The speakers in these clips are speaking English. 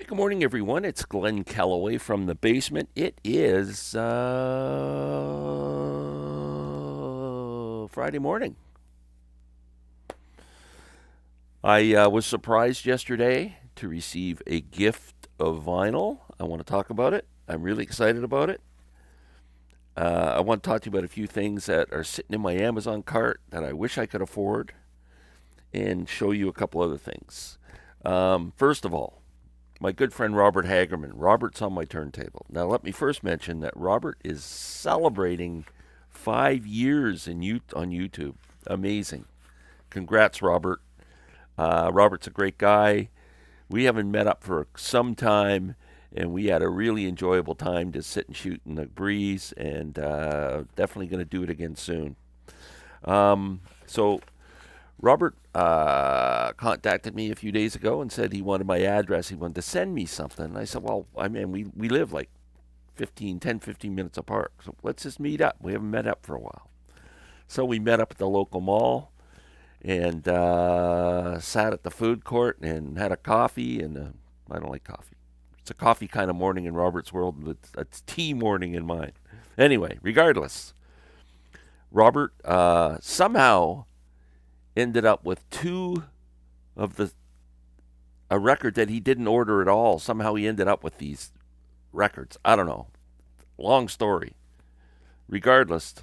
Hey, good morning, everyone. It's Glenn Calloway from the basement. It is Friday morning. I was surprised yesterday to receive a gift of vinyl. I want to talk about it. I'm really excited about it. I want to talk to you about a few things that are sitting in my Amazon cart that I wish I could afford and show you a couple other things. First of all, my good friend Robert Hagerman. Robert's on my turntable. Now, let me first mention that Robert is celebrating 5 years on YouTube. Amazing. Congrats, Robert. Robert's a great guy. We haven't met up for some time, and we had a really enjoyable time to sit and shoot in the breeze, and definitely going to do it again soon. So Robert contacted me a few days ago and said he wanted my address. He wanted to send me something. And I said, well, I mean, we live like 15 minutes apart. So let's just meet up. We haven't met up for a while. So we met up at the local mall and sat at the food court and had a coffee. And I don't like coffee. It's a coffee kind of morning in Robert's world. It's tea morning in mine. Anyway, regardless, Robert somehow ended up with two of a record that he didn't order at all. Somehow he ended up with these records. I don't know. Long story. Regardless,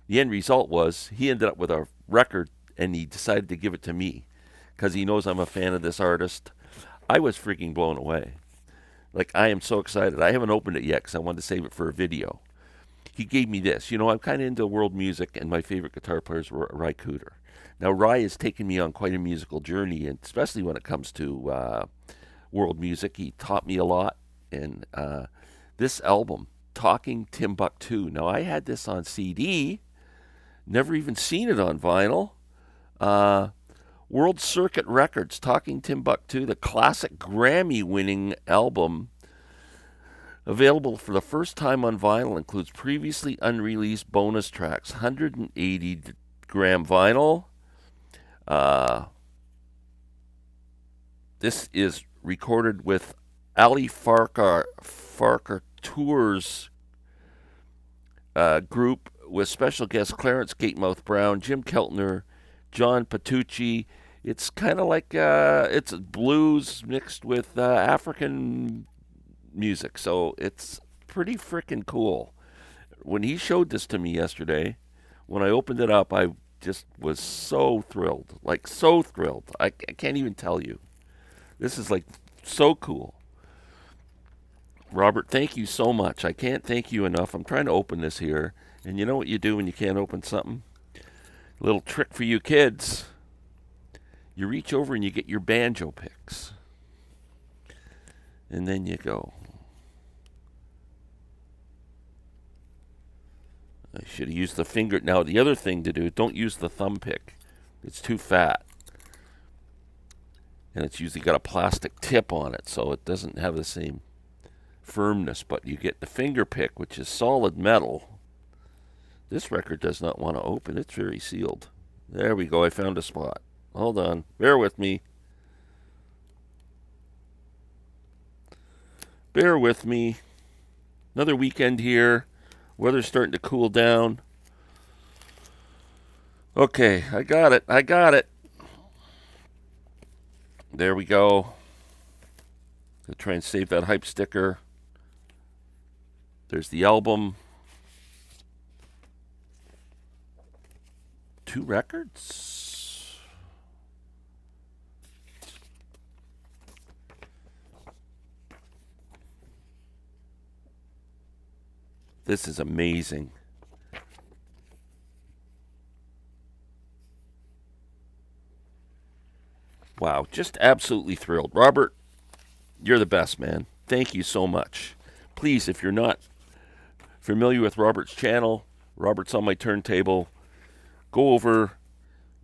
the end result was he ended up with a record and he decided to give it to me because he knows I'm a fan of this artist. I was freaking blown away. Like, I am so excited. I haven't opened it yet because I wanted to save it for a video. He gave me this. You know, I'm kind of into world music, and my favorite guitar player is Cooder. Now, Rye has taken me on quite a musical journey, and especially when it comes to world music. He taught me a lot. And this album, Talking Timbuktu. Now, I had this on CD, never even seen it on vinyl. World Circuit Records, Talking Timbuktu, the classic Grammy-winning album, available for the first time on vinyl, includes previously unreleased bonus tracks, 180-gram vinyl. This is recorded with Ali Farker Tours group with special guests Clarence Gatemouth Brown, Jim Keltner, John Petrucci. It's kind of like it's blues mixed with African music, so it's pretty freaking cool. When he showed this to me yesterday, when I opened it up, I just was so thrilled. Like, so thrilled. I can't even tell you. This is like so cool. Robert, thank you so much. I can't thank you enough. I'm trying to open this here. And you know what you do when you can't open something? A little trick for you kids. You reach over and you get your banjo picks. And then you go. I should have used the finger. Now, the other thing to do, don't use the thumb pick. It's too fat. And it's usually got a plastic tip on it, so it doesn't have the same firmness. But you get the finger pick, which is solid metal. This record does not want to open. It's very sealed. There we go. I found a spot. Hold on. Bear with me. Bear with me. Another weekend here. Weather's starting to cool down. Okay, I got it. There we go. I'll try and save that hype sticker. There's the album. 2 records. This is amazing. Wow, just absolutely thrilled. Robert, you're the best, man. Thank you so much. Please, if you're not familiar with Robert's channel, Robert's on my turntable, go over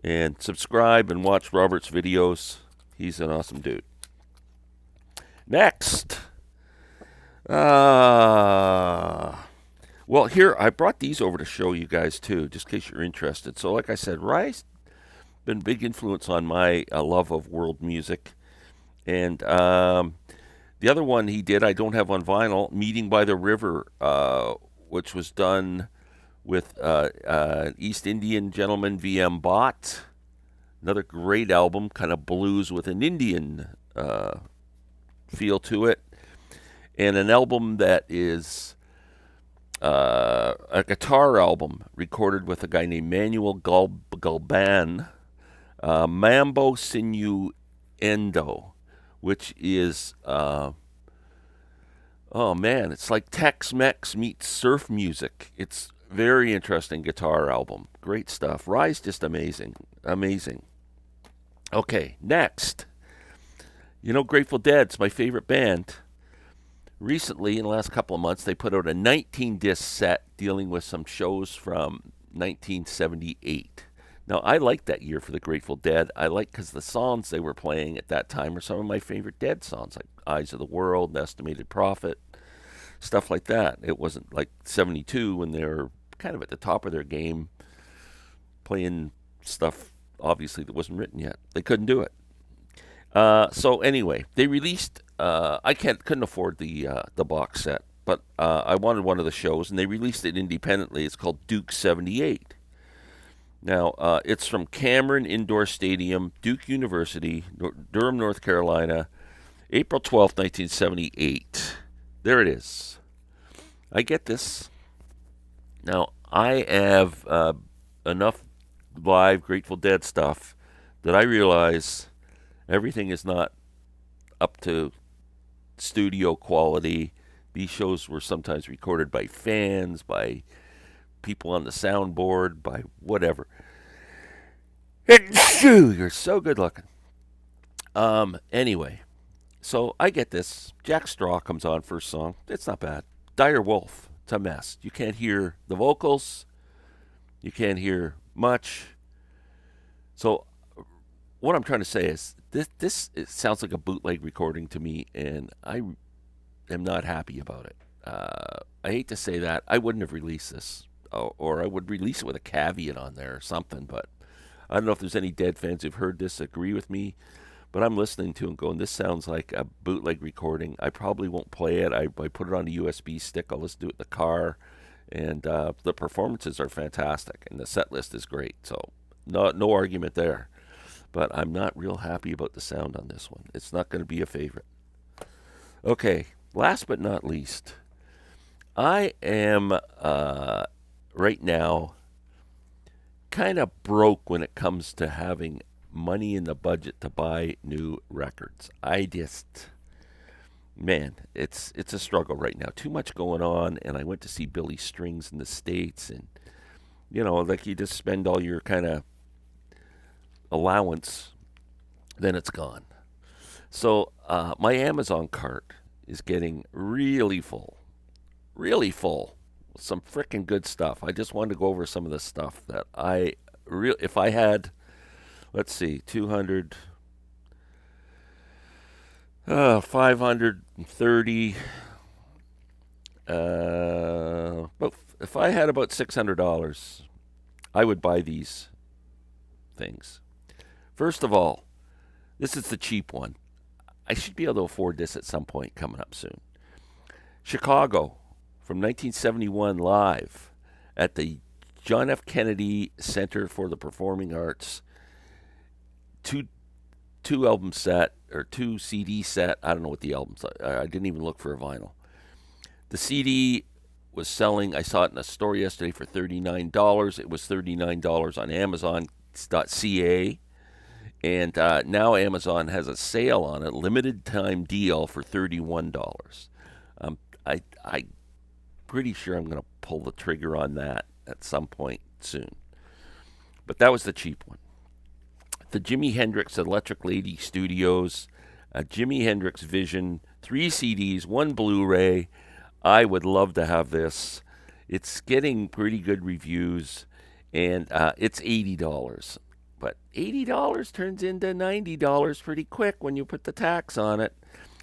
and subscribe and watch Robert's videos. He's an awesome dude. Next. Well, here, I brought these over to show you guys, too, just in case you're interested. So, like I said, Rye's been a big influence on my love of world music. And The other one he did, I don't have on vinyl, Meeting by the River, which was done with East Indian gentleman V.M. Bott. Another great album, kind of blues with an Indian feel to it. And an album that is a guitar album recorded with a guy named Manuel Galban, Mambo Sinuendo, which is, oh man, it's like Tex-Mex meets surf music. It's very interesting guitar album. Great stuff. Rye's just amazing. Amazing. Okay, next. You know, Grateful Dead's my favorite band. Recently, in the last couple of months, they put out a 19-disc set dealing with some shows from 1978. Now, I like that year for the Grateful Dead. I like because the songs they were playing at that time are some of my favorite Dead songs, like Eyes of the World, Estimated Prophet, stuff like that. It wasn't like 72 when they were kind of at the top of their game, playing stuff, obviously, that wasn't written yet. They couldn't do it. So anyway, they released. I couldn't afford the box set, but I wanted one of the shows, and they released it independently. It's called Duke 78. Now it's from Cameron Indoor Stadium, Duke University, Durham, North Carolina, April 12th, 1978. There it is. I get this. Now I have enough live Grateful Dead stuff that I realize everything is not up to studio quality. These shows were sometimes recorded by fans, by people on the soundboard, by whatever. You're so good looking. Anyway, so I get this. Jack Straw comes on first song. It's not bad. Dire Wolf. It's a mess. You can't hear the vocals. You can't hear much. So what I'm trying to say is this it sounds like a bootleg recording to me, and I am not happy about it. I hate to say that. I wouldn't have released this, or I would release it with a caveat on there or something, but I don't know if there's any Dead fans who've heard this agree with me, but I'm listening to it and going, this sounds like a bootleg recording. I probably won't play it. I put it on a USB stick. I'll listen to it in the car, and the performances are fantastic, and the set list is great, so no argument there. But I'm not real happy about the sound on this one. It's not going to be a favorite. Okay, last but not least, I am right now kind of broke when it comes to having money in the budget to buy new records. Man, it's a struggle right now. Too much going on, and I went to see Billy Strings in the States, and like you just spend all your kind of allowance, then it's gone. So my Amazon cart is getting really full with some freaking good stuff. I just wanted to go over some of the stuff that if I had, let's see, 200, 530, but if I had about $600, I would buy these things. First of all, this is the cheap one. I should be able to afford this at some point coming up soon. Chicago from 1971 live at the John F. Kennedy Center for the Performing Arts. Two album set or 2 CD set. I don't know what the albums are. I didn't even look for a vinyl. The CD was selling. I saw it in a store yesterday for $39. It was $39 on Amazon.ca. And now Amazon has a sale on it, limited time deal for $31. I'm pretty sure I'm going to pull the trigger on that at some point soon. But that was the cheap one. The Jimi Hendrix Electric Lady Studios, Jimi Hendrix Vision, 3 CDs, 1 Blu-ray. I would love to have this. It's getting pretty good reviews, and it's $80. But $80 turns into $90 pretty quick when you put the tax on it.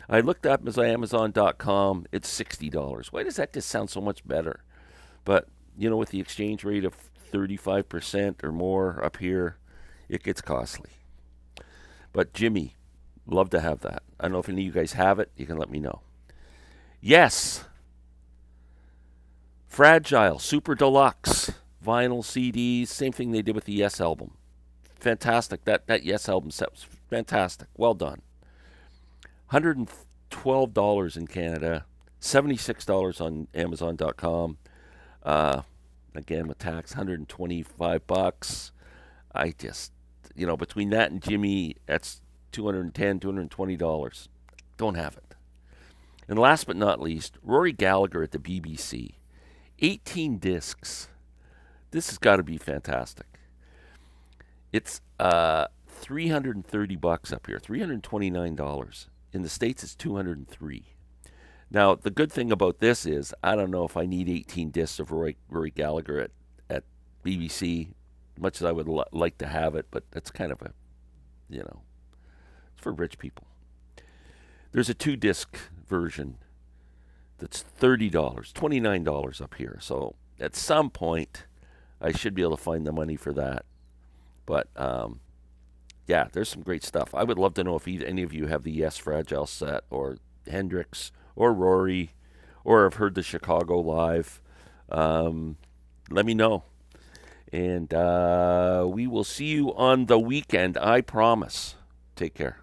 I looked up as Amazon.com. It's $60. Why does that just sound so much better? But, with the exchange rate of 35% or more up here, it gets costly. But Jimi Love to have that. I don't know if any of you guys have it. You can let me know. Yes, Fragile, Super Deluxe, vinyl CDs, same thing they did with the Yes album. Fantastic. That Yes album set was fantastic. Well done. $112 in Canada, $76 on Amazon.com. Uh, Again with tax, $125. I just, between that and Jimmy, that's $210, $220. Don't have it. And last but not least, Rory Gallagher at the BBC. 18 discs. This has got to be fantastic. It's $330 up here, $329. In the States, it's $203. Now, the good thing about this is I don't know if I need 18 discs of Rory Gallagher at BBC, much as I would like to have it, but that's kind of it's for rich people. There's a 2-disc version that's $30, $29 up here. So at some point, I should be able to find the money for that. But yeah, there's some great stuff. I would love to know if any of you have the Yes Fragile set, or Hendrix, or Rory, or have heard the Chicago live. Let me know. And we will see you on the weekend, I promise. Take care.